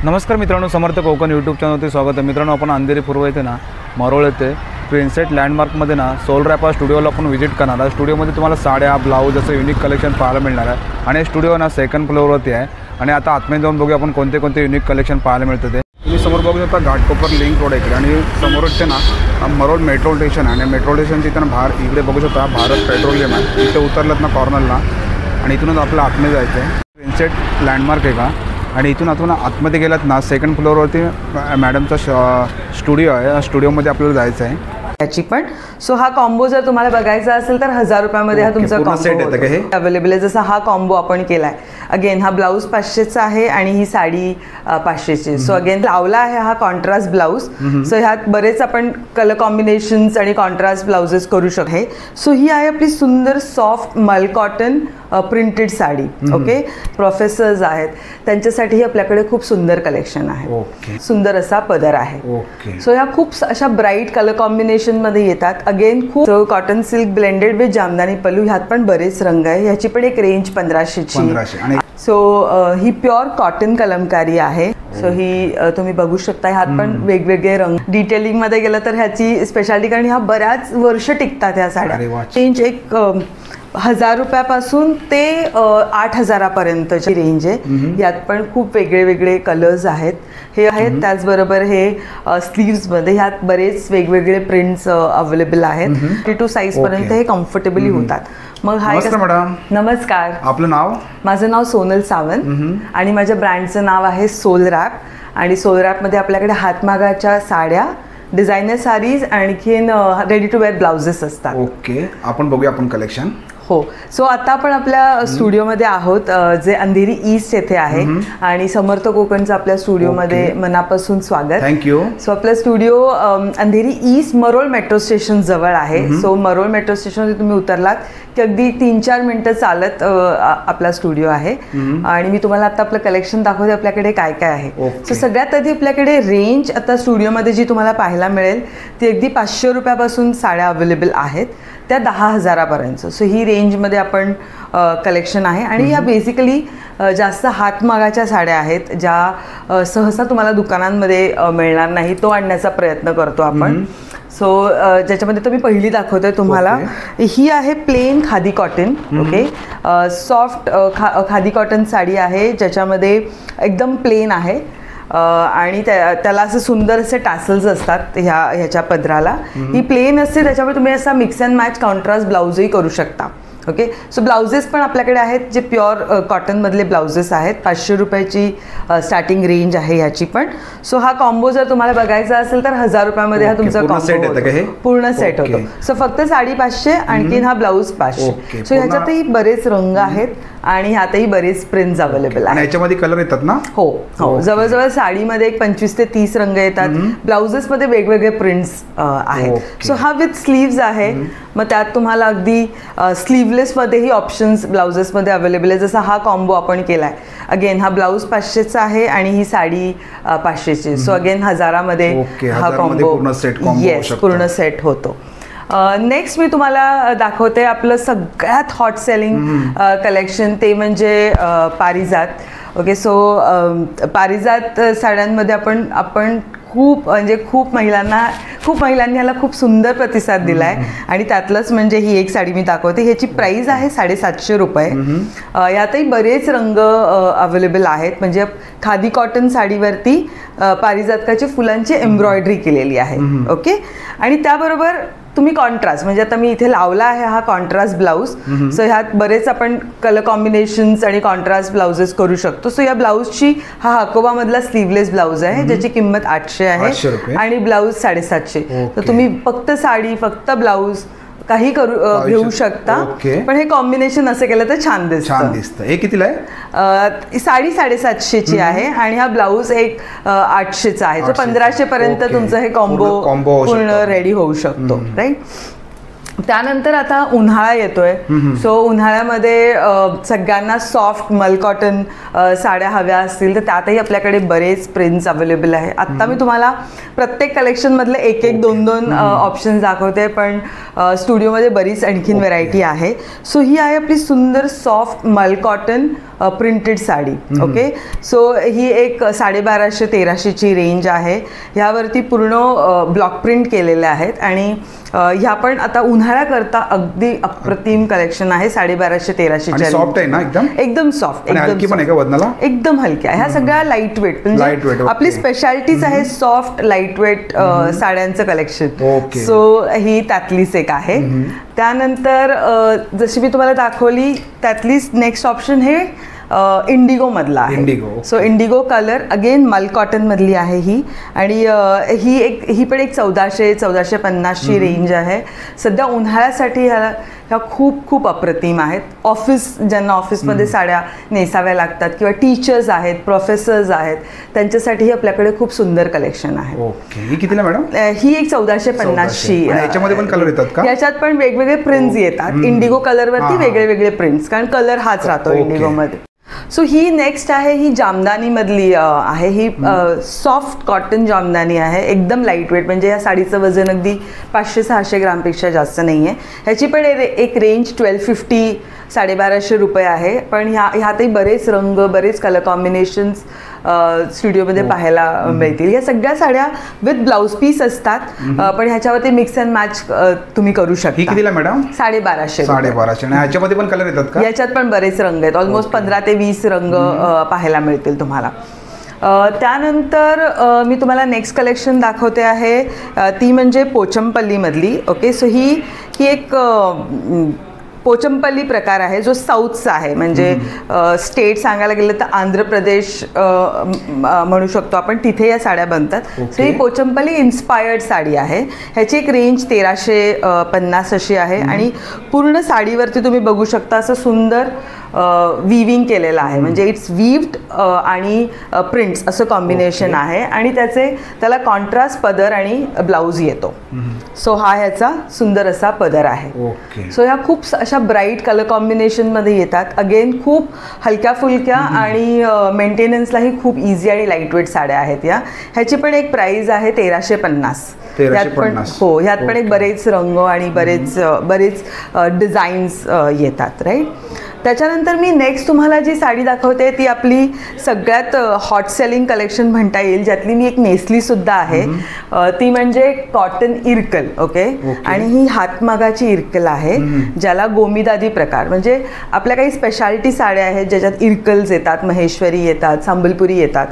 नमस्कार मित्रांनो, समर्थ कोकण यूट्यूब चॅनलवरती स्वागत आहे। मित्रांनो, आपण अंधेरी पूर्व येथे ना मरोळ येथे प्रिन्सेट लँडमार्कमध्ये ना सोल रॅप स्टुडिओला आपण व्हिजिट करणार आहे। स्टुडिओमध्ये तुम्हाला साड्या, ब्लाऊज असं युनिक कलेक्शन पाहायला मिळणार आहे आणि स्टुडिओ ना सेकंड फ्लोअरवरती आहे। आणि आता आतमध्ये जाऊन बघूया आपण कोणते कोणते युनिक कलेक्शन पाहायला मिळतं ते। तुम्ही समोर बघू शकता घाटकोपर लिंक रोड इकडे आणि समोरच ना मरोळ मेट्रो स्टेशन आहे आणि मेट्रो स्टेशनची इथं बाहेर इकडे बघू शकता भारत पेट्रोलियम आहे। इथे उतरलात ना कॉर्नरला आणि इथूनच आपलं आतमध्ये जायचं आहे। प्रिन्सेट लँडमार्क आहे का आणि इथून आतमध्ये गेलात ना सेकंड फ्लोअरवरती मॅडमचा स्टुडिओ आहे। स्टुडिओमध्ये आपल्याला जायचं आहे याची पण। सो हा कॉम्बो जर तुम्हाला बघायचा असेल तर 1000 रुपयामध्ये हा तुमचा कॉम्बो अवेलेबल आहे। जसा हा कॉम्बो आपण केलाय, अगेन हा ब्लाऊज 500चा आहे आणि ही साडी 500ची। सो अगेन लावला आहे हा कॉन्ट्रास्ट ब्लाऊज। सो ह्यात बरेच आपण कलर कॉम्बिनेशन्स आणि कॉन्ट्रास्ट ब्लाउजेस करू शकतो। सो ही आहे आपली सुंदर soft mul cotton printed sari. Okay, professors आहेत त्यांच्यासाठी आपल्याकडे खूप सुंदर कलेक्शन आहे। सुंदर असा पदर आहे। सो ह्या खूप अशा ब्राईट कलर कॉम्बिनेशन मध्ये येतात। अगेन खूप cotton silk blended with jamdani pallu, ह्यात पण बरेच रंग आहे। ह्याची पण एक रेंज 1500ची। सो ही प्युअर कॉटन कलमकारी आहे। सो ही तुम्ही बघू शकता, ह्यात पण वेगवेगळे रंग। डिटेलिंग मध्ये गेलं तर ह्याची स्पेशालिटी, कारण ह्या बऱ्याच वर्ष टिकतात ह्या साड्या। रेंज एक 1000 रुपयापासून ते 8000 पर्यंतची रेंज आहे। यात पण खूप वेगळे वेगळे कलर्स आहेत हे आहेत। त्याचबरोबर हे स्लीव्स मध्ये ह्यात बरेच वेगवेगळे प्रिंट्स अवेलेबल आहेत। 32 साईज पर्यंत हे कम्फर्टेबली होतात। मग हाय मॅडम, नमस्कार। आपलं नाव? माझं नाव सोनल सावंत आणि माझ्या ब्रँडचं नाव आहे सोल रॅप। आणि सोल रॅपमध्ये आपल्याकडे हातमागाच्या साड्या, डिझायनर साडीज, आणखीन रेडी टू वेअर ब्लाउजेस असतात। ओके, आपण बघूया आपण कलेक्शन। हो, सो आता आपण आपल्या स्टुडिओमध्ये आहोत जे अंधेरी ईस्ट येथे आहे आणि समर्थ कोकणचं आपल्या स्टुडिओमध्ये मनापासून स्वागत। थँक्यू। सो आपला studio Andheri east Marol metro station जवळ आहे। सो मरोळ मेट्रो स्टेशनवर तुम्ही उतरलात की अगदी 3-4 मिनिटं चालत आपला स्टुडिओ आहे। आणि मी तुम्हाला आता आपलं कलेक्शन दाखवते आपल्याकडे काय काय आहे। सो सगळ्यात आधी आपल्याकडे रेंज आता स्टुडिओमध्ये जी तुम्हाला पाहायला मिळेल ती अगदी 500 रुपयापासून साड्या अवेलेबल आहेत, त्या 10,000 पर्यंत। सो ही रेंजमध्ये आपण कलेक्शन आहे आणि ह्या बेसिकली जास्त हातमागाच्या साड्या आहेत ज्या सहसा तुम्हाला दुकानांमध्ये मिळणार नाही, तो आणण्याचा प्रयत्न करतो आपण। सो ज्याच्यामध्ये तुम्ही पहिली दाखवतोय तुम्हाला, ही आहे plain khadi cotton. Okay, soft khadi cotton sari आहे ज्याच्यामध्ये एकदम प्लेन आहे आणि त्याला असं सुंदर असे टॅसल्स असतात ह्याच्या पदराला। ही प्लेन असते, त्याच्यामुळे तुम्ही असा मिक्स अँड मॅच कॉन्ट्रास्ट ब्लाउजही करू शकता। ओके, सो ब्लाउजेस पण आपल्याकडे आहेत जे प्युअर कॉटनमधले ब्लाउजेस आहेत। 500 रुपयाची स्टार्टिंग रेंज आहे ह्याची पण। सो हा कॉम्बो जर तुम्हाला बघायचा असेल तर 1000 रुपयामध्ये हा तुमचा कॉम्बो पूर्ण सेट होतो। सो फक्त साडी 500, आणखीन हा ब्लाऊज 500। सो ह्याच्यातही बरेच रंग आहेत आणि ह्यातही बरेच प्रिंट्स अवेलेबल आहेत। ह्याच्यामध्ये कलर येतात ना? हो हो, जवळजवळ साडीमध्ये एक 25 ते 30 रंग येतात। ब्लाउजेसमध्ये वेगवेगळे प्रिंट्स आहेत। सो हा विथ स्लीव्स आहे, मग त्यात तुम्हाला अगदी स्लीवलेस मध्येही ऑप्शन्स ब्लाउजेसमध्ये अवेलेबल आहे। जसा हा कॉम्बो आपण केलाय, अगेन हा ब्लाऊज 500चा आहे आणि ही साडी 500ची। सो अगेन 1000मध्ये हा कॉम्बो पूर्ण सेट होतो। नेक्स्ट मी तुम्हाला दाखवते आपलं सगळ्यात हॉट सेलिंग कलेक्शन, ते म्हणजे पारिजात। ओके, सो पारिजात साड्यांमध्ये आपण खूप महिलांनी ह्याला खूप सुंदर प्रतिसाद दिलाय आणि त्यातलंच म्हणजे ही एक साडी मी दाखवते। ह्याची प्राइस आहे 750 रुपये। यातही बरेच रंग अवेलेबल आहेत, म्हणजे खादी कॉटन साडीवरती पारिजातकाची फुलांची एम्ब्रॉयडरी केलेली आहे। ओके, आणि त्याबरोबर तुम्ही कॉन्ट्रास्ट, म्हणजे आता मी इथे लावला आहे हा कॉन्ट्रास्ट ब्लाऊज। सो ह्यात बरेच आपण कलर कॉम्बिनेशन्स आणि कॉन्ट्रास्ट ब्लाउजेस करू शकतो। सो या ब्लाऊजची हा हाकोबा मधला स्लीवलेस ब्लाऊज आहे ज्याची किंमत 800 आहे आणि ब्लाऊज 750। तर तुम्ही फक्त साडी, फक्त ब्लाऊज काही घेऊ शकता, पण हे कॉम्बिनेशन असं केलं तर छान दिसतं। हे कितीला आहे? साडी 750ची आहे आणि हा ब्लाऊज एक 800चा आहे। सो 1500 पर्यंत तुमचं हे कॉम्बो पूर्ण रेडी होऊ शकतो, राईट। त्यानंतर आता उन्हाळा येतोय। सो उन्हाळ्यामध्ये सगळ्यांना सॉफ्ट मल कॉटन साड्या हव्या असतील तर त्यातही आपल्याकडे बरेच प्रिंट्स अवेलेबल आहे। आता मी तुम्हाला प्रत्येक कलेक्शन मधले एक एक दोन दोन ऑप्शन दाखवते, पण स्टुडिओमध्ये बरीच आणखीन व्हरायटी आहे। सो ही आहे आपली सुंदर soft mul cotton printed sari. Okay, so ही एक 1250-1300ची रेंज आहे. ह्यावरती पूर्ण ब्लॉक प्रिंट केलेले आहेत आणि ह्या पण आता उन्हाळ्याकरता अगदी अप्रतिम कलेक्शन आहे. 1250-1300च्या सॉफ्ट आहे ना, एकदम सॉफ्ट, हलकी पण आहे का वजनाला? एकदम हलक्या. ह्या सगळ्या लाईट वेट, म्हणजे आपली स्पेशालिटीज आहे सॉफ्ट लाईट वेट साड्यांचं कलेक्शन. सो ही त्यातलीच एक आहे. त्यानंतर जशी मी तुम्हाला दाखवली त्यातलीच नेक्स्ट ऑप्शन हे इंडिगो मधला आहे. सो इंडिगो कलर अगेन मल कॉटन मधली आहे ही. आणि ही पण एक 1400-1450ची रेंज आहे. सध्या उन्हाळ्यासाठी ह्या खूप अप्रतिम आहेत. ज्यांना ऑफिसमध्ये साड्या नेसाव्या लागतात किंवा टीचर्स आहेत, प्रोफेसर्स आहेत, त्यांच्यासाठी आपल्याकडे खूप सुंदर कलेक्शन आहे. ओके, ही कितीला मॅडम? ही एक 1450ची. याच्यामध्ये पण कलर येतात का? याच्यात पण वेगवेगळे प्रिंट्स येतात. इंडिगो कलरवरती वेगळे प्रिंट्स, कारण कलर हाच राहतो इंडिगो मध्ये. सो ही नेक्स्ट आहे, ही जामदानी मधली आहे. ही सॉफ्ट कॉटन जामदानी आहे, एकदम लाईट वेट, म्हणजे या साडीचं वजन अगदी 500-600 ग्रामपेक्षा जास्त नाही आहे. ह्याची पण एक रेंज 1250 1250 रुपये आहे. पण ह्यातही बरेच रंग, बरेच कलर कॉम्बिनेशन्स स्टुडिओमध्ये पाहायला मिळतील. या सगळ्या साड्या विथ ब्लाउज पीस असतात, पण ह्याच्यावरती मिक्स अँड मॅच तुम्ही करू शकता. कितीला मॅडम? 1250. 1250. आणि ह्याच्यामध्ये पण कलर येतात का? याच्यात पण बरेच रंग आहेत. ऑलमोस्ट 15 ते 20 रंग पाहायला मिळतील तुम्हाला. त्यानंतर मी तुम्हाला नेक्स्ट कलेक्शन दाखवते आहे, ती म्हणजे पोचमपल्लीमधली. ओके, सो ही एक पोचमपल्ली प्रकार आहे जो साऊथचा आहे. म्हणजे स्टेट सांगायला गेलं तर आंध्र प्रदेश म्हणू शकतो आपण, तिथे या साड्या बनतात. सो ही पोचमपल्ली इन्स्पायर्ड साडी आहे. ह्याची एक रेंज 1350 अशी आहे. आणि पूर्ण साडीवरती तुम्ही बघू शकता असं सुंदर विविंग केलेलं आहे. म्हणजे इट्स वीव्ड आणि प्रिंट्स असं कॉम्बिनेशन आहे. आणि त्याला कॉन्ट्रास्ट पदर आणि ब्लाऊज येतो. सो हा ह्याचा सुंदर असा पदर आहे. सो ह्या खूप अशा ब्राईट कलर कॉम्बिनेशनमध्ये येतात. अगेन खूप हलक्या फुलक्या आणि मेंटेनन्सलाही खूप इझी आणि लाईटवेट साड्या आहेत या. ह्याची पण एक प्राइस आहे 1350. ह्यात पण एक बरेच रंग आणि बरेच डिझाईन्स येतात. राईट. त्याच्यानंतर मी नेक्स्ट तुम्हाला जी साडी दाखवते ती आपली सगळ्यात हॉट सेलिंग कलेक्शन म्हणता येईल, ज्यातली मी एक नेसलीसुद्धा आहे. ती म्हणजे कॉटन इरकल. ओके, आणि ही हातमागाची इरकल आहे, ज्याला गोमीदादी प्रकार, म्हणजे आपल्या काही स्पेशालिटी साड्या आहेत ज्याच्यात इरकल्स येतात, महेश्वरी येतात, संबलपुरी येतात.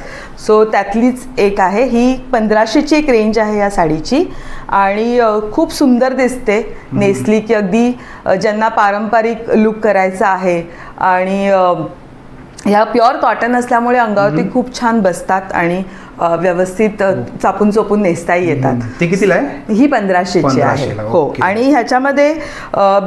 सो त्यातलीच एक आहे. ही 1500ची एक रेंज आहे या साडीची. आणि खूप सुंदर दिसते नेसली की. अगदी ज्यांना पारंपरिक लुक करायचा आहे आणि ह्या प्युअर कॉटन असल्यामुळे अंगावरती खूप छान बसतात आणि व्यवस्थित चापून चोपून नेसताही येतात. ती कितीला आहे? ही 1500ची आहे. हो, आणि ह्याच्यामध्ये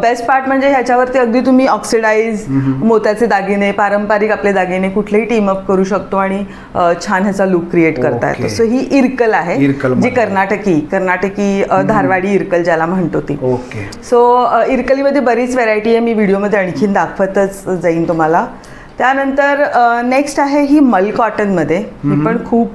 बेस्ट पार्ट म्हणजे ह्याच्यावरती अगदी तुम्ही ऑक्सिडाइज मोत्याचे दागिने, पारंपरिक आपले दागिने कुठलेही टीम अप करू शकतो आणि छान ह्याचा लुक क्रिएट करता येतो. सो ही इरकल आहे, जी कर्नाटकी धारवाडी इरकल ज्याला म्हणतो ती. ओके. सो इरकलीमध्ये बरीच व्हरायटी आहे, मी व्हिडिओमध्ये आणखीन दाखवतच जाईन तुम्हाला. त्यानंतर नेक्स्ट आहे ही मल कॉटनमध्ये. ही पण खूप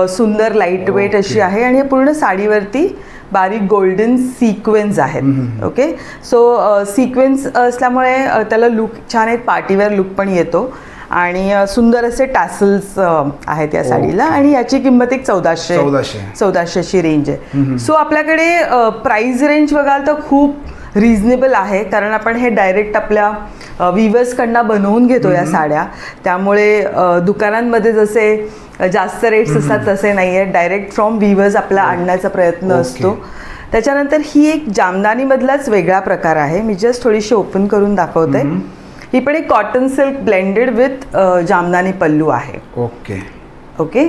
सुंदर लाईट वेट अशी आहे आणि पूर्ण साडीवरती बारीक गोल्डन सिक्वेन्स आहेत. ओके, सो सिक्वेन्स असल्यामुळे त्याला लुक छान आहेत, पार्टीवेअर लुक पण येतो. आणि सुंदर असे टॅसल्स आहेत या साडीला. आणि याची किंमत एक 1400ची रेंज आहे. सो आपल्याकडे प्राइस रेंज बघाल तर खूप रिझनेबल आहे, कारण आपण हे डायरेक्ट आपल्या विवर्सकडनं बनवून घेतो या साड्या. त्यामुळे दुकानांमध्ये जसे जास्त रेट्स असतात तसे नाही आहे. डायरेक्ट फ्रॉम विवर्स आपला आणण्याचा प्रयत्न असतो. त्याच्यानंतर ही एक जामदानीमधलाच वेगळा प्रकार आहे. मी जस्ट थोडीशी ओपन करून दाखवते. ही पण एक cotton silk blended with jamdani pallu आहे. Okay,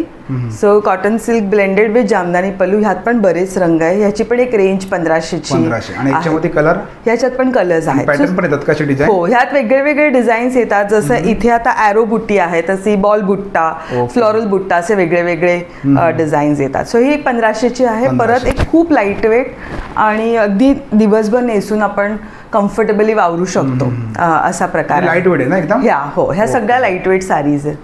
so cotton silk blended with jamdani pallu. ह्यात पण बरेच रंग आहे. ह्याची पण एक रेंज 1500ची. आणि याच्यामध्ये कलर, ह्याच्यात पण कलर्स आहेत. पॅटर्न पण येतात कसे डिझाइन? हो, ह्यात वेगळे डिझाईन्स येतात. जसं इथे आता ॲरो बुट्टी आहे, तशी बॉल बुट्टा, फ्लोरल बुट्टा, असे वेगळे डिझाईन्स येतात. सो ही 1500ची आहे. परत एक खूप लाईट वेट आणि अगदी दिवसभर नेसून आपण कम्फर्टेबली वावरू शकतो असा प्रकार. लाईट वेट आहे ना एकदम? ह्या सगळ्या लाईट वेट साडीज आहेत.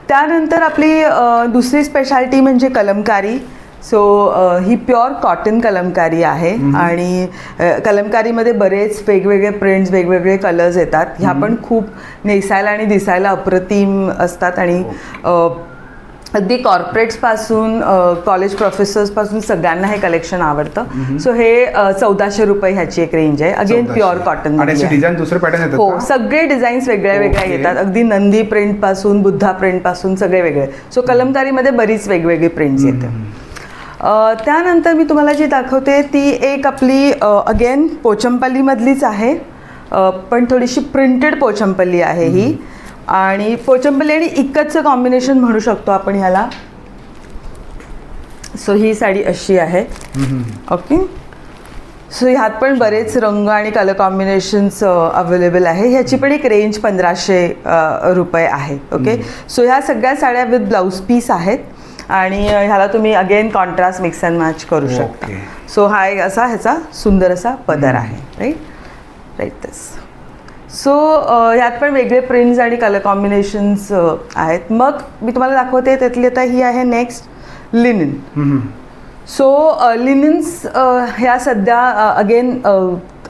त्यानंतर आपली दुसरी स्पेशालिटी म्हणजे कलमकारी. सो ही प्युअर कॉटन कलमकारी आहे आणि कलमकारीमध्ये बरेच वेगवेगळे प्रिंट्स वेगवेगळे कलर्स येतात. ह्या पण खूप नेसायला आणि दिसायला अप्रतिम असतात आणि अगदी कॉर्पोरेट्सपासून कॉलेज प्रोफेसर्सपासून सगळ्यांना हे कलेक्शन आवडतं. सो हे 1400 रुपये ह्याची एक रेंज आहे. Again pure cotton. डिझाईन दुसरे पॅटर्न येतात. हो, सगळे डिझाईन्स वेगळ्या वेगळ्या येतात. अगदी नंदी प्रिंट पासून बुद्धा प्रिंट पासून सगळे वेगळे. सो कलमकारीमध्ये बरीच वेगवेगळी प्रिंट्स येते. त्यानंतर मी तुम्हाला जी दाखवते ती एक आपली अगेन पोचमपल्लीमधलीच आहे, पण थोडीशी प्रिंटेड पोचमपल्ली आहे ही. आणि पोचमपल्ली आणि इक्कतचं कॉम्बिनेशन म्हणू शकतो आपण ह्याला. सो ही साडी अशी आहे. ओके. सो ह्यात पण बरेच रंग आणि कलर कॉम्बिनेशन्स अवेलेबल आहे. ह्याची पण एक रेंज 1500 रुपये आहे. ओके. सो ह्या सगळ्या साड्या विथ ब्लाऊज पीस आहेत आणि ह्याला तुम्ही again contrast mix and match करू शकता. सो हा एक असा ह्याचा सुंदर असा पदर आहे. राईट दिस. सो ह्यात पण वेगळे प्रिंट्स आणि कलर कॉम्बिनेशन्स आहेत. मग मी तुम्हाला दाखवते त्यातली आता ही आहे नेक्स्ट लिनिन. सो लिनिन्स ह्या सध्या अगेन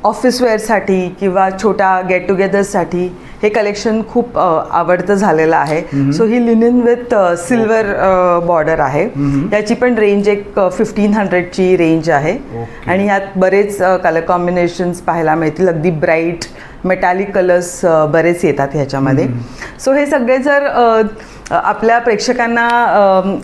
ऑफिसवेअरसाठी किंवा छोट्या गेट टुगेदर्ससाठी हे कलेक्शन खूप आवडतं झालेलं आहे. So he linen with silver border आहे. याची पण रेंज एक 1500ची रेंज आहे आणि यात बरेच कलर कॉम्बिनेशन्स पाहायला मिळतील. अगदी ब्राईट मेटॅलिक कलर्स बरेच येतात ह्याच्यामध्ये. सो हे सगळे जर आपल्या प्रेक्षकांना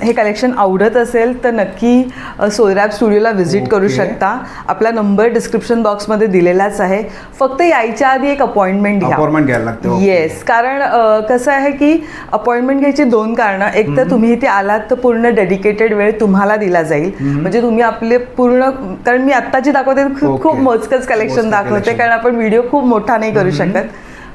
हे कलेक्शन आवडत असेल तर नक्की सोलरॅप स्टुडिओला व्हिजिट करू शकता. आपला नंबर डिस्क्रिप्शन बॉक्समध्ये दिलेलाच आहे. फक्त यायच्या आधी एक अपॉइंटमेंट घ्यायला लागते. येस, कारण कसं आहे की अपॉइंटमेंट घ्यायची 2 कारणं. एक तर तुम्ही इथे आलात तर पूर्ण डेडिकेटेड वेळ तुम्हाला दिला जाईल. म्हणजे तुम्ही आपले पूर्ण, कारण मी आत्ताची दाखवते खूप मोजकंच कलेक्शन दाखवते कारण आपण व्हिडिओ खूप मोठा नाही करू शकत.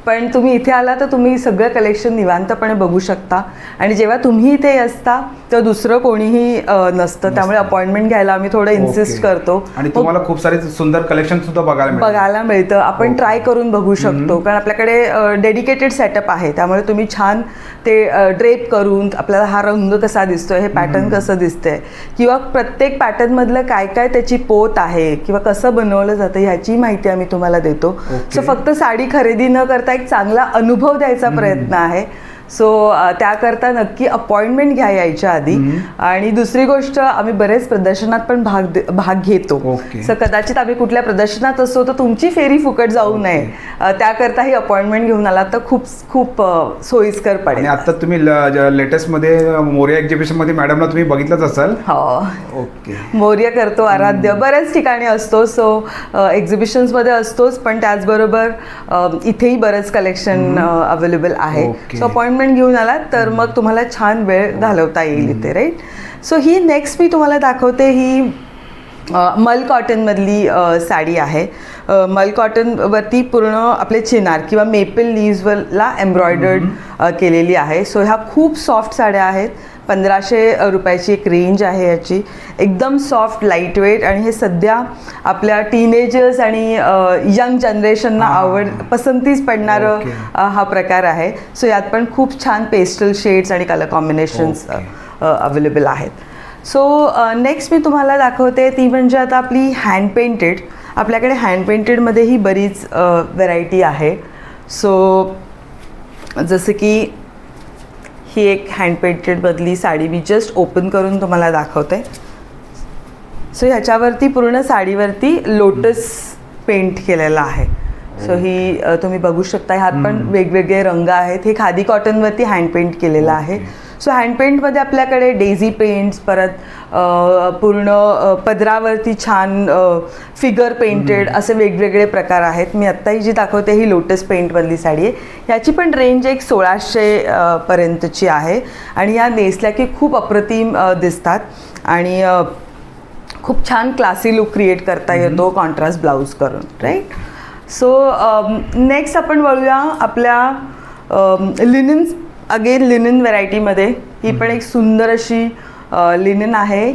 पण तुम्ही इथे आला तर तुम्ही सगळं कलेक्शन निवांतपणे बघू शकता आणि जेव्हा तुम्ही इथे असता तर दुसरं कोणीही नसतं. त्यामुळे अपॉइंटमेंट घ्यायला आम्ही थोडं इन्सिस्ट करतो आणि तुम्हाला खूप सारे सुंदर कलेक्शन सुद्धा बघायला मिळतं. आपण ट्राय करून बघू शकतो कारण आपल्याकडे डेडिकेटेड सेटअप आहे. त्यामुळे तुम्ही छान ते ड्रेप करून आपल्याला हा रंग कसा दिसतोय, हे पॅटर्न कसं दिसतंय किंवा प्रत्येक पॅटर्नमधलं काय काय त्याची पोत आहे किंवा कसं बनवलं जातं ह्याची माहिती आम्ही तुम्हाला देतो. सो फक्त साडी खरेदी न करता एक चांगला अनुभव द्यायचा प्रयत्न आहे. सो त्याकरता नक्की अपॉइंटमेंट घ्या यायच्या आधी. आणि दुसरी गोष्ट, आम्ही बरेच प्रदर्शनात पण भाग घेतो. सो कदाचित आम्ही कुठल्या प्रदर्शनात असतो तर तुमची फेरी फुकट जाऊ नये त्याकरता ही अपॉइंटमेंट घेऊन आला तर खूप खूप सोयीस्कर पडेल. आता तुम्ही लेटेस्ट मध्ये मोरिया एक्झिबिशन मध्ये मॅडमला तुम्ही बघितलंच असाल. हो, मोरिया करतो, आराध्य बऱ्याच ठिकाणी असतो. सो एक्झिबिशन्स मध्ये असतोच, पण त्याचबरोबर इथेही बरंच कलेक्शन अवेलेबल आहे. सो अपॉइंटमेंट घेऊन आलात तर मग तुम्हाला छान वेळ घालवता येईल इथे. राईट. सो ही नेक्स्ट मी तुम्हाला दाखवते ही मल कॉटनमधली साडी आहे. मल कॉटनवरती पूर्ण आपले चिनार किंवा मेपल लीव्सवरला एम्ब्रॉयडर्ड केलेली आहे. सो ह्या खूप सॉफ्ट साड्या आहेत. 1500 रुपयाची एक रेंज आहे याची. एकदम सॉफ्ट, लाईट वेट आणि हे सध्या आपल्या टीनेजर्स आणि यंग जनरेशनना पसंतीस पडणारं हा प्रकार आहे. सो यात पण खूप छान पेस्टल शेड्स आणि कलर कॉम्बिनेशन्स अवेलेबल आहेत. सो नेक्स्ट मी तुम्हाला दाखवते ती म्हणजे आता आपली हँड पेंटेड. आपल्याकडे हँड पेंटेडमध्येही बरीच व्हरायटी आहे. सो जसं की ही एक हँड पेंटेडमधली साडी मी जस्ट ओपन करून तुम्हाला दाखवते. सो ह्याच्यावरती पूर्ण साडीवरती लोटस पेंट केलेला आहे. सो ही तुम्ही बघू शकता. ह्यात पण वेगवेगळे रंग आहेत. हे खादी कॉटनवरती हँड पेंट केलेलं आहे. सो हँड पेंटमध्ये आपल्याकडे डेझी पेंट्स, परत पूर्ण पदरावरती छान फिगर पेंटेड असे वेगवेगळे प्रकार आहेत. मी आत्ताही जी दाखवते ही लोटस पेंटमधली साडी आहे. ह्याची पण रेंज एक 1600 पर्यंतची आहे आणि या नेसल्या की खूप अप्रतिम दिसतात आणि खूप छान क्लासी लुक क्रिएट करता येतो कॉन्ट्रास्ट ब्लाऊज करून. राईट. सो नेक्स्ट आपण वळूया आपल्या लिनिन्स. अगेन लिनिन व्हरायटीमध्ये ही पण एक सुंदर अशी लिनिन आहे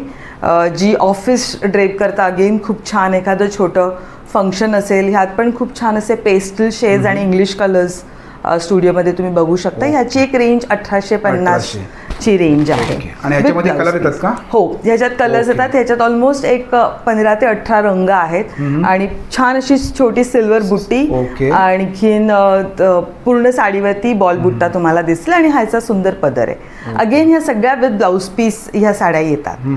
जी ऑफिस ड्रेप करता. अगेन खूप छान एखादं छोटं फंक्शन असेल. ह्यात पण खूप छान असे पेस्टल शेड्स आणि इंग्लिश कलर्स स्टुडिओमध्ये तुम्ही बघू शकता. ह्याची एक रेंज 1850 ची रेंज आहे. आणि ह्याच्यामध्ये कलर येतात का? हो, ह्याच्यात कलर्स येतात. ह्याच्यात ऑलमोस्ट एक 15 ते 18 रंग आहेत आणि छान अशी छोटी सिल्वर बुट्टी, आणखीन पूर्ण साडीवरती बॉल बुट्टा तुम्हाला दिसला आणि ह्याचा सुंदर पदर आहे. अगेन ह्या सगळ्या विथ ब्लाउज पीस ह्या साड्या येतात.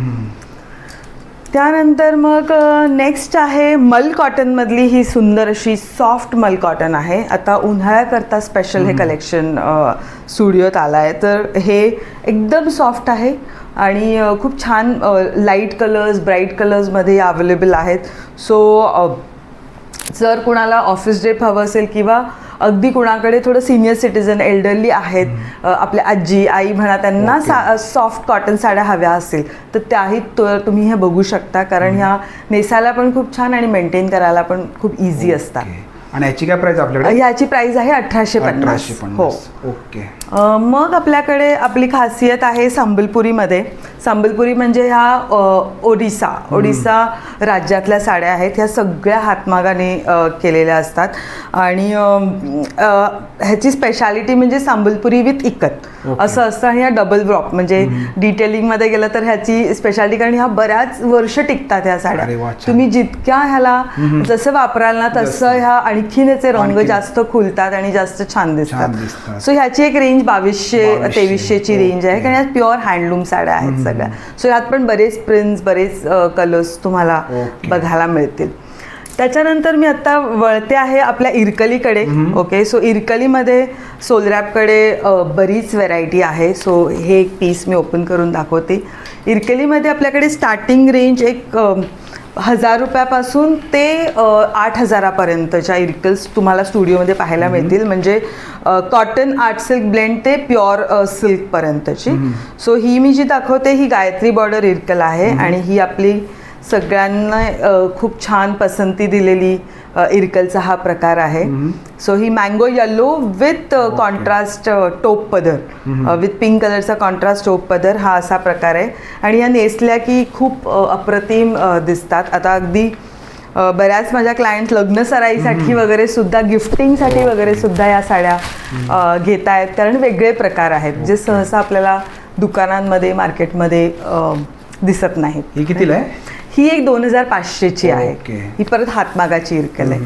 त्यानंतर मग नेक्स्ट आहे मल कॉटन मधली ही सुंदर अशी सॉफ्ट मल कॉटन आहे. आता उन्हाळ्याकरता स्पेशल हे कलेक्शन स्टुडिओत आलं आहे. तर हे एकदम सॉफ्ट आहे आणि खूप छान लाईट कलर्स ब्राईट कलर्समध्ये अवेलेबल आहेत. सो जर कुणाला ऑफिस ड्रेप हवं असेल किंवा अगदी कुणाकडे थोडं सिनियर सिटीजन एल्डरली आहेत, आपल्या आजी आई म्हणा, त्यांना सॉफ्ट कॉटन साड्या हव्या असेल तर त्याही तुम्ही हे बघू शकता, कारण ह्या नेसायला पण खूप छान आणि मेंटेन करायला पण खूप इझी असतात. आणि याची काय प्राइस आपल्याकडे? ह्याची प्राइस आहे 1850. हो. ओके. मग आपल्याकडे आपली खासियत आहे संबलपुरीमध्ये. संबलपुरी म्हणजे ह्या ओडिसा राज्यातल्या साड्या आहेत. ह्या सगळ्या हातमागाने केलेल्या असतात आणि ह्याची स्पेशालिटी म्हणजे संबलपुरी विथ इकत असं असतं. आणि ह्या डबल ब्रॉप म्हणजे डिटेलिंगमध्ये गेलं तर ह्याची स्पेशालिटी, कारण ह्या बऱ्याच वर्ष टिकतात ह्या साड्या. तुम्ही जितक्या ह्याला जसं वापराल ना तसं ह्या आणखीन याचे रंग जास्त खुलतात आणि जास्त छान दिसतात. सो ह्याची एक रेंज 2200-2300ची रेंज आहे, कारण यात प्युअर हँडलूम साड्या आहेत सगळ्या. सो यात पण बरेच प्रिंट्स बरेच कलर्स तुम्हाला बघायला मिळतील. त्याच्यानंतर मी आता वळते आहे आपल्या इरकलीकडे. ओके. सो इरकलीमध्ये सोलरॅपकडे बरीच व्हेरायटी आहे. सो हे एक पीस मी ओपन करून दाखवते. इरकलीमध्ये आपल्याकडे स्टार्टिंग रेंज एक 1000 रुपयापासून ते 8000पर्यंतच्या इरकल्स तुम्हाला स्टुडिओमध्ये पाहायला मिळतील. म्हणजे कॉटन आर्ट सिल्क ब्लेंड ते प्युअर सिल्कपर्यंतची. सो ही मी जी दाखवते ही गायत्री बॉर्डर इरकल आहे आणि ही आपली सगळ्यांना खूप छान पसंती दिलेली इरकलचा हा प्रकार आहे. So he mango yellow with contrast टोप पदर, विथ पिंक कलरचा कॉन्ट्रास्ट टोप पदर हा असा प्रकार आहे. आणि या नेसल्या की खूप अप्रतिम दिसतात. आता अगदी बऱ्याच माझ्या क्लायंट लग्न सराईसाठी वगैरे सुद्धा, गिफ्टिंगसाठी वगैरे सुद्धा या साड्या घेत आहेत, कारण वेगळे प्रकार आहेत जे सहसा आपल्याला दुकानांमध्ये मार्केटमध्ये दिसत नाहीत. ही कितीला आहे? ही एक 2500ची आहे. ही परत हातमागाची इरकल आहे.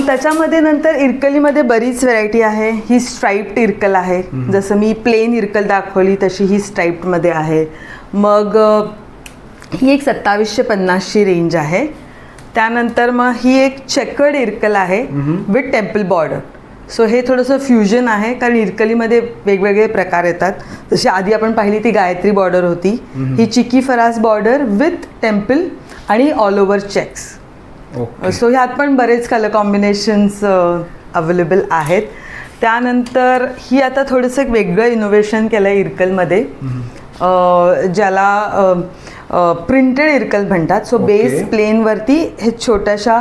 त्याच्यामध्ये नंतर इरकलीमध्ये बरीच व्हेरायटी आहे. ही स्ट्राइप्ड इरकल आहे. जसं मी प्लेन इरकल दाखवली तशी ही स्ट्राइप्डमध्ये आहे. मग ही एक 2750ची रेंज आहे. त्यानंतर मग ही एक चेकर्ड इरकल आहे विथ टेम्पल बॉर्डर. सो हे थोडंसं फ्युजन आहे, कारण इरकलीमध्ये वेगवेगळे प्रकार येतात. जशी आधी आपण पाहिली ती गायत्री बॉर्डर होती. ही चिकी फरास बॉर्डर विथ टेम्पल आणि ऑल ओव्हर चेक्स. सो ह्यात पण बरेच कलर कॉम्बिनेशन्स अवेलेबल आहेत. त्यानंतर ही आता थोडंसं एक वेगळं इनोव्हेशन केलं आहे इरकलमध्ये, ज्याला प्रिंटेड इरकल म्हणतात. सो बेस प्लेनवरती हे छोट्याशा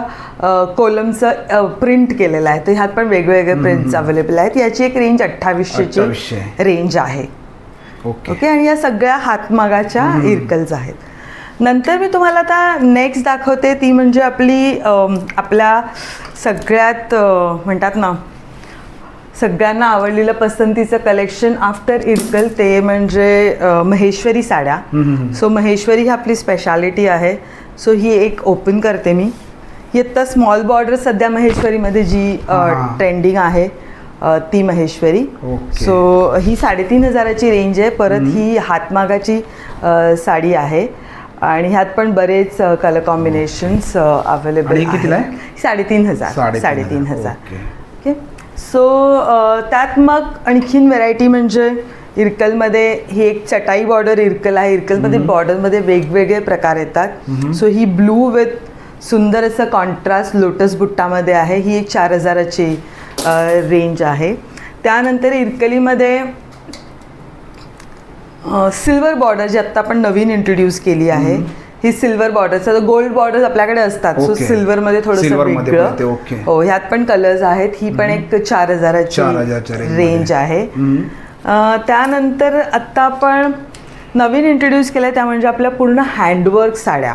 कोलमचं प्रिंट केलेलं आहे. तर ह्यात पण वेगवेगळे प्रिंट्स अवेलेबल आहेत. याची एक रेंज 2800ची रेंज आहे. ओके. आणि या सगळ्या हातमागाच्या इरकल्स आहेत. नंतर मी तुम्हाला आता नेक्स्ट दाखवते ती म्हणजे आपल्या सगळ्यात म्हणतात ना सगळ्यांना आवडलेलं पसंतीचं कलेक्शन आफ्टर इरकल, ते म्हणजे महेश्वरी साड्या. सो महेश्वरी ही आपली स्पेशालिटी आहे. सो ही एक ओपन करते मी. ही आत्ता स्मॉल बॉर्डर सध्या महेश्वरीमध्ये जी ट्रेंडिंग आहे ती महेश्वरी. सो ही 3500ची रेंज आहे. परत ही हातमागाची साडी आहे आणि ह्यात पण बरेच कलर कॉम्बिनेशन्स अवेलेबल आहेत. 3500. ओके. सो त्यात मग आणखीन व्हेरायटी म्हणजे इरकलमध्ये ही एक चटाई बॉर्डर इरकल आहे. इरकलमध्ये बॉर्डरमध्ये वेगवेगळे प्रकार येतात. सो ही ब्लू विथ सुंदर असं कॉन्ट्रास्ट लोटस बुट्टामध्ये आहे. ही एक 4000ची रेंज आहे. त्यानंतर इरकलीमध्ये सिल्वर बॉर्डर जी आत्ता आपण नवीन इंट्रोड्यूस केली आहे. ही सिल्वर बॉर्डर, गोल्ड बॉर्डर आपल्याकडे असतात. सो सिल्वरमध्ये थोडंसं वेगळं. हो, ह्यात पण कलर्स आहेत. ही पण एक 4000ची रेंज आहे. त्यानंतर आत्ता आपण नवीन इंट्रोड्यूस केलं त्या म्हणजे आपल्या पूर्ण हँडवर्क साड्या.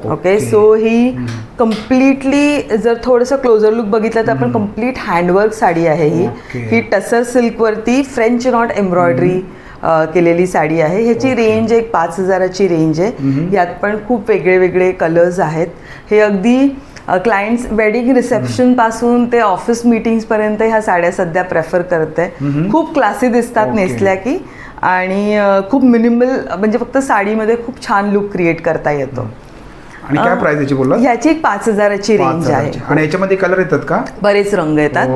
ओके. सो ही कम्प्लिटली जर थोडंसं क्लोजर लुक बघितलं तर आपण कम्प्लीट हँडवर्क साडी आहे ही टसर सिल्कवरती फ्रेंच नॉट एम्ब्रॉयडरी केलेली साडी आहे. ह्याची रेंज एक 5,000ची रेंज आहे. यात पण खूप वेगळे वेगळे कलर्स आहेत. हे अगदी क्लायंट्स वेडिंग रिसेप्शन पासून ते ऑफिस मीटिंग्सपर्यंत ह्या साड्या सध्या प्रेफर करते. खूप क्लासी दिसतात नेसल्या की, आणि खूप मिनिमल म्हणजे फक्त साडीमध्ये खूप छान लुक क्रिएट करता येतो. आणि काय प्राइस याची बोलला? ह्याची एक 5,000ची रेंज आहे. आणि याच्यामध्ये कलर येतात का? बरेच रंग येतात.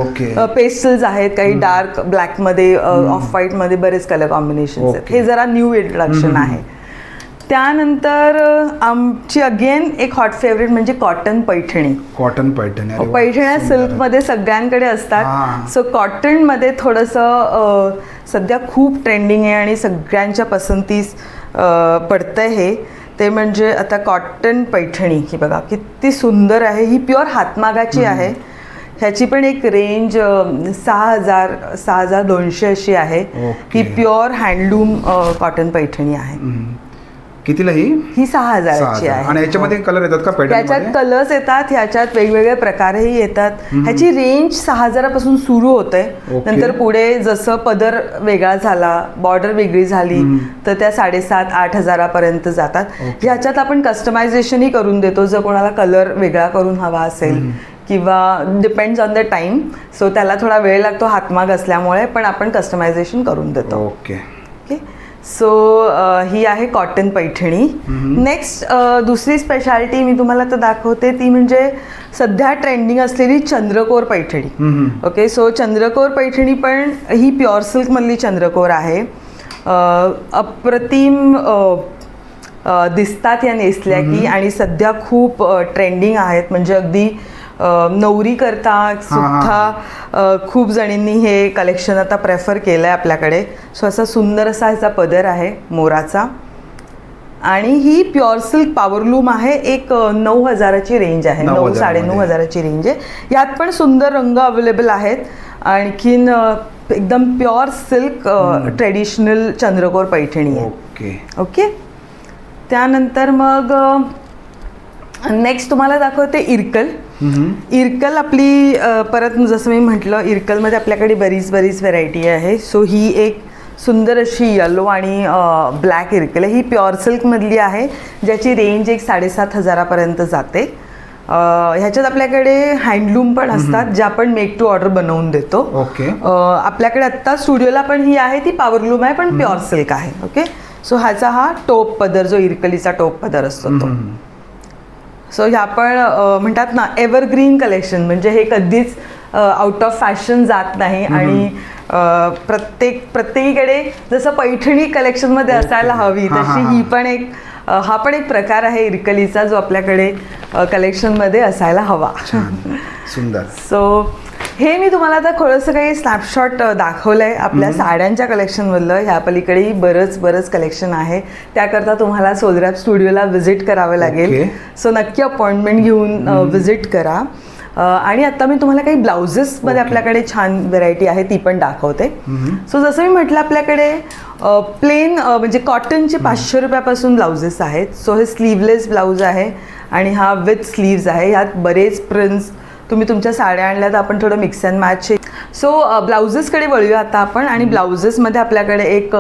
पेस्टल्स आहेत, काही डार्क ब्लॅक मध्ये, ऑफ व्हाईट मध्ये बरेच कलर कॉम्बिनेशन आहेत. हे जरा न्यू इंट्रोडक्शन आहे. त्यानंतर आमची अगेन एक हॉट फेवरेट म्हणजे कॉटन पैठणी. कॉटन पैठणी, पैठण्या सिल्कमध्ये सगळ्यांकडे असतात. सो कॉटनमध्ये थोडंसं सध्या खूप ट्रेंडिंग आहे आणि सगळ्यांच्या पसंतीस पडतंय हे. ते म्हणजे आता कॉटन पैठणी. ही बघा किती सुंदर आहे. ही प्युअर हातमागाची आहे. ह्याची पण एक रेंज 6,200 अशी आहे. ही प्युअर हँडलूम कॉटन पैठणी आहे. कितीला ही? 6,000ची आहे. आणि याच्यामध्ये कलर येतात का? त्याच्यात कलर्स येतात, ह्याच्यात वेगवेगळे प्रकारही येतात. ह्याची रेंज 6,000पासून सुरू होते. नंतर पुढे जसं पदर वेगळा झाला, बॉर्डर वेगळी झाली, तर त्या 7,500-8,000पर्यंत जातात. ह्याच्यात आपण कस्टमायझेशनही करून देतो जर कोणाला कलर वेगळा करून हवा असेल, किंवा depends on the time. So त्याला थोडा वेळ लागतो हातमाग असल्यामुळे, पण आपण कस्टमायझेशन करून देतो. ओके. सो ही आहे कॉटन पैठणी. नेक्स्ट दुसरी स्पेशालिटी मी तुम्हाला आता दाखवते ती म्हणजे सध्या ट्रेंडिंग असलेली चंद्रकोर पैठणी. ओके. सो चंद्रकोर पैठणी पण ही प्युअर सिल्कमधली चंद्रकोर आहे. अप्रतिम दिसतात या नेसल्या की, आणि सध्या खूप ट्रेंडिंग आहेत. म्हणजे अगदी नवरी करता सुद्धा खूप जणींनी हे कलेक्शन आता प्रेफर केलं आहे आपल्याकडे. सो असा सुंदर असा ह्याचा पदर आहे मोराचा. आणि ही प्युअर सिल्क पॉवरलूम आहे. एक 9,000ची रेंज आहे. 9,000-9,500ची रेंज आहे. यात पण सुंदर रंग अवेलेबल आहेत. आणखीन एकदम प्युअर सिल्क ट्रेडिशनल चंद्रकोर पैठणी आहे. ओके. त्यानंतर मग नेक्स्ट तुम्हाला दाखवते इरकल. इरकल आपली परत जसं मी म्हटलं, इरकलमध्ये आपल्याकडे बरीच व्हरायटी आहे. सो ही एक सुंदर अशी येलो आणि ब्लॅक इरकल आहे. ही प्युअर सिल्कमधली आहे, ज्याची रेंज एक 7,500पर्यंत जाते. ह्याच्यात आपल्याकडे हँडलूम पण असतात, ज्या आपण मेक टू ऑर्डर बनवून देतो. ओके. आपल्याकडे आत्ता स्टुडिओला पण ही आहे, ती पॉवरलूम आहे पण प्युअर सिल्क आहे. ओके. सो ह्याचा हा टोप पदर, जो इरकलीचा टोप पदर असतो तो. सो ह्या पण म्हणतात ना एव्हरग्रीन कलेक्शन, म्हणजे हे कधीच आउट ऑफ फॅशन जात नाही. आणि प्रत्येकीकडे जसं पैठणी कलेक्शनमध्ये असायला हवी तशी ही पण एक हा पण एक प्रकार आहे इरकलीचा, जो आपल्याकडे कलेक्शनमध्ये असायला हवा. सुंदर. सो हे मी तुम्हाला आता थोडंसं काही स्नॅपशॉट दाखवलं आहे आपल्या साड्यांच्या कलेक्शनमधलं. ह्या पलीकडेही बरंच कलेक्शन आहे. त्याकरता तुम्हाला सोलरॅप स्टुडिओला व्हिजिट करावं लागेल. सो नक्की अपॉइंटमेंट घेऊन व्हिजिट करा. आणि आता मी तुम्हाला काही ब्लाउजेसमध्ये आपल्याकडे छान व्हरायटी आहे ती पण दाखवते. सो जसं मी म्हटलं, आपल्याकडे प्लेन म्हणजे कॉटनचे 500 रुपयापासून ब्लाउजेस आहेत. सो हे स्लीवलेस ब्लाऊज आहे आणि हा विथ स्लीव्ज आहे. ह्यात बरेच प्रिंट्स तुम्ही तुमच्या साड्या आणल्या तर आपण थोडं मिक्स अँड मॅच. सो ब्लाउजेसकडे वळूया आता आपण. आणि ब्लाउजेसमध्ये आपल्याकडे एक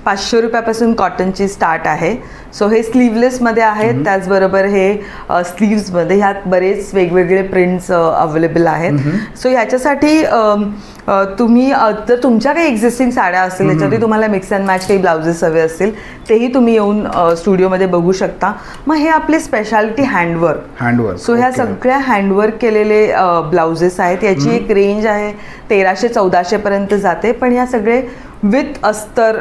500 रुपयापासून कॉटनची स्टार्ट आहे. सो हे स्लीवलेसमध्ये आहेत. त्याचबरोबर हे स्लीव्समध्ये ह्यात बरेच वेगवेगळे प्रिंट्स अवेलेबल आहेत. सो ह्याच्यासाठी तुम्ही जर तुमच्या काही एक्झिस्टिंग साड्या असतील त्याच्यावरती तुम्हाला मिक्स अँड मॅच काही ब्लाउजेस हवे असतील तेही तुम्ही येऊन स्टुडिओमध्ये बघू शकता. मग हे आपले स्पेशालिटी हँडवर्क. सो ह्या सगळ्या हँडवर्क केलेले ब्लाउजेस आहेत. याची एक रेंज आहे 1,300-1,400 पर्यंत जाते. पण ह्या सगळे विथ अस्तर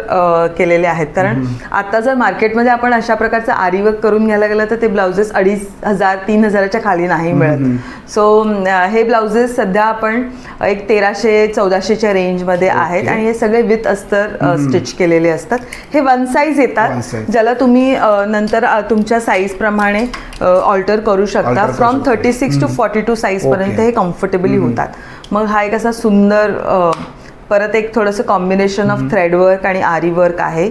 केलेले आहेत. कारण आता जर मार्केटमध्ये आपण अशा प्रकारचं आरीवर्क करून घ्यायला गेलं तर ते ब्लाउजेस 2,500-3,000च्या खाली नाही मिळत. सो हे ब्लाउजेस सध्या आपण एक 1,300-1,400च्या रेंजमध्ये आहेत. आणि हे सगळे विथ अस्तर स्टिच केलेले असतात. हे वन साईज येतात, ज्याला तुम्ही नंतर तुमच्या साईजप्रमाणे ऑल्टर करू शकता. फ्रॉम 36 to 42 साईजपर्यंत हे कम्फर्टेबली होतात. मग हा एक असा सुंदर परत एक थोडंसं कॉम्बिनेशन ऑफ थ्रेडवर्क आणि आरी वर्क आहे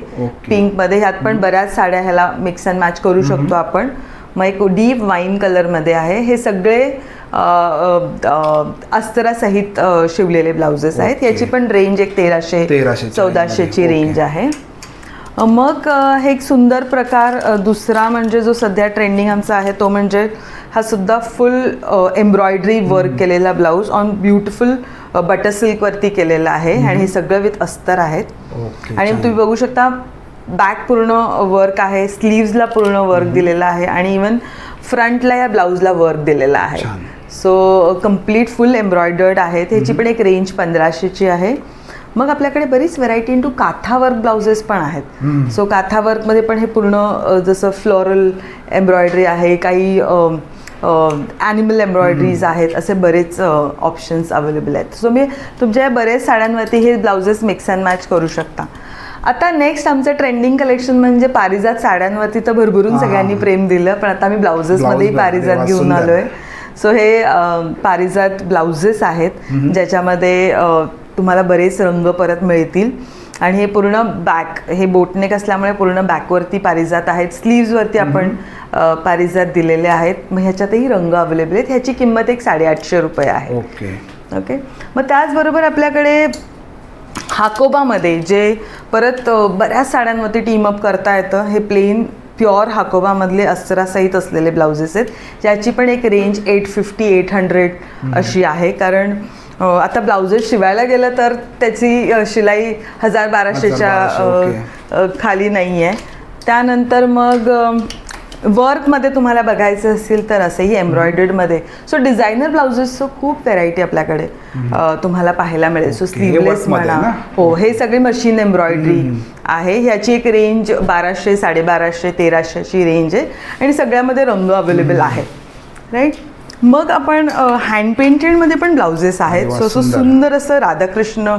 पिंकमध्ये. ह्यात पण बऱ्याच साड्या ह्याला मिक्स अँड मॅच करू शकतो आपण. मग एक डीप वाईन कलरमध्ये आहे. हे सगळे अस्तरासहित शिवलेले ब्लाउजेस आहेत. याची पण रेंज एक 1300-1400ची रेंज आहे. मग हे एक सुंदर प्रकार दुसरा म्हणजे जो सध्या ट्रेंडिंग आमचा आहे तो म्हणजे हा सुद्धा फुल एम्ब्रॉयडरी वर्क केलेला ब्लाऊज ऑन ब्युटिफुल बटर सिल्कवरती केलेला आहे आणि हे सगळं विथ अस्तर आहेत. आणि तुम्ही बघू शकता बॅक पूर्ण वर्क आहे, स्लीव्सला पूर्ण वर्क दिलेला आहे आणि इवन फ्रंटला या ब्लाऊजला वर्क दिलेला आहे. सो कम्प्लीट फुल एम्ब्रॉयडर्ड आहेत. ह्याची पण एक रेंज 1500ची आहे. मग आपल्याकडे बरीच व्हरायटी इंटू काथा वर्क ब्लाउजेस पण आहेत. सो काथा वर्कमध्ये पण हे पूर्ण जसं फ्लोरल एम्ब्रॉयडरी आहे, काही ॲनिमल एम्ब्रॉयडरीज आहेत, असे बरेच ऑप्शन्स अवेलेबल आहेत. सो मी तुमच्या बरेच साड्यांवरती हे ब्लाउजेस मिक्स अँड मॅच करू शकता. आता नेक्स्ट आमचं ट्रेंडिंग कलेक्शन म्हणजे पारिजात. साड्यांवरती तर भरभरून सगळ्यांनी प्रेम दिलं, पण आता मी ब्लाउजेसमध्येही पारिजात घेऊन आलो आहे. सो हे पारिजात ब्लाउजेस आहेत ज्याच्यामध्ये तुम्हाला बरेच रंग परत मिळतील आणि हे पूर्ण बॅक, हे बोटनेक असल्यामुळे पूर्ण बॅकवरती पारिजात आहेत. स्लीव्सवरती आपण पारिजात दिलेले आहेत. मग ह्याच्यातही रंग अवेलेबल आहेत. ह्याची किंमत एक 850 रुपये आहे. ओके. मग त्याचबरोबर आपल्याकडे हाकोबामध्ये जे परत बऱ्याच साड्यांवरती टीमअप करता येतं, हे प्लेन प्युअर हाकोबामधले अस्तरासहित असलेले ब्लाउजेस आहेत. ज्याची पण एक रेंज 850-800 अशी आहे. कारण आता ब्लाउजेस शिवायला गेलं तर त्याची शिलाई 1000-1200च्या खाली नाही आहे. त्यानंतर मग वर्कमध्ये तुम्हाला बघायचं असेल तर असंही एम्ब्रॉयडर्डमध्ये. सो डिझायनर ब्लाउजेसचं खूप व्हेरायटी आपल्याकडे तुम्हाला पाहायला मिळेल. सो स्लीवलेस म्हणा, हो, हे सगळी मशीन एम्ब्रॉयडरी आहे. ह्याची एक रेंज 1200, 1250, 1300ची रेंज आहे आणि सगळ्यामध्ये रंग अवेलेबल आहे. राईट. मग आपण हँड पेंटेडमध्ये पण ब्लाउजेस आहेत. सो सुंदर असं राधाकृष्ण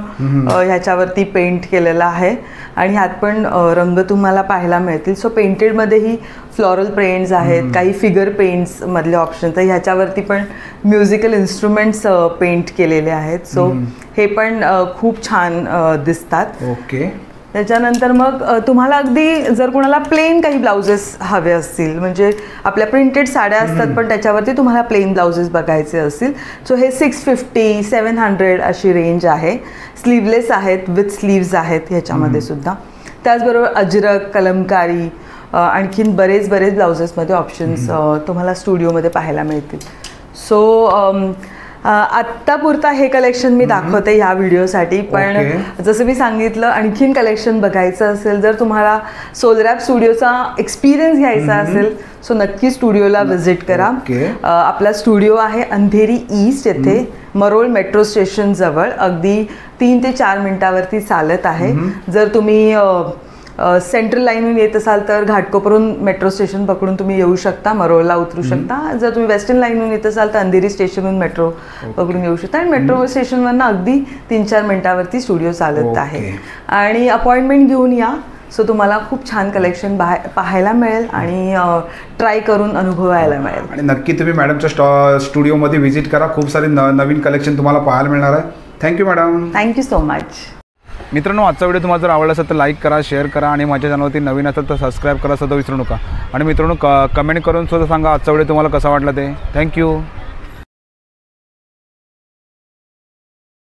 ह्याच्यावरती पेंट केलेलं आहे आणि ह्यात पण रंग तुम्हाला पाहायला मिळतील. सो पेंटेडमध्येही फ्लोरल पेंट्स आहेत, काही फिगर पेंट्स मधले ऑप्शन्स आहेत. ह्याच्यावरती पण म्युझिकल इन्स्ट्रुमेंट्स पेंट केलेले आहेत. सो हे पण खूप छान दिसतात. ओके. त्याच्यानंतर मग तुम्हाला अगदी जर कोणाला प्लेन काही ब्लाउजेस हवे असतील, म्हणजे आपल्या प्रिंटेड साड्या असतात पण त्याच्यावरती तुम्हाला प्लेन ब्लाउजेस बघायचे असतील, सो हे 650-700 अशी रेंज आहे. स्लीवलेस आहेत, विथ स्लीव्ज आहेत ह्याच्यामध्ये सुद्धा. त्याचबरोबर अजरक, कलमकारी, आणखीन बरेच ब्लाउजेसमध्ये ऑप्शन्स तुम्हाला स्टुडिओमध्ये पाहायला मिळतील. सो आत्तापुरता हे कलेक्शन मी दाखवते ह्या व्हिडिओसाठी. पण जसं मी सांगितलं, आणखीन कलेक्शन बघायचं असेल, जर तुम्हाला सोलरॅप स्टुडिओचा एक्सपिरियन्स घ्यायचा असेल, सो नक्की स्टुडिओला व्हिजिट करा. आपला स्टुडिओ आहे अंधेरी ईस्ट येथे, मरोळ मेट्रो स्टेशन जवळ. अगदी 3 ते 4 मिनिटावरती चालत आहे. जर तुम्ही सेंट्रल लाईनहून येत असाल तर घाटकोपरून मेट्रो स्टेशन पकडून तुम्ही येऊ शकता, मरोळला उतरू शकता. जर तुम्ही वेस्टर्न लाईनहून येत असाल तर अंधेरी स्टेशनहून मेट्रो पकडून येऊ शकता. आणि मेट्रो स्टेशनवरनं अगदी 3-4 मिनिटावरती स्टुडिओ चालत आहे. आणि अपॉइंटमेंट घेऊन या. सो तुम्हाला खूप छान कलेक्शन पाहायला मिळेल आणि ट्राय करून अनुभवायला मिळेल. आणि नक्की तुम्ही मॅडमच्या स्टुडिओमध्ये व्हिजिट करा. खूप सारे नवीन कलेक्शन तुम्हाला पाहायला मिळणार आहे. Thank you madam. Thank you so much. मित्रांनो, आजचा व्हिडिओ तुम्हाला जर आवडला असेल तर लाईक करा, शेअर करा आणि माझ्या चॅनलवरती नवीन असेल तर सबस्क्राईब करा सुद्धा विसरू नका. आणि मित्रांनो, कमेंट करून सुद्धा सांगा आजचा व्हिडिओ तुम्हाला कसा वाटला ते. थँक्यू.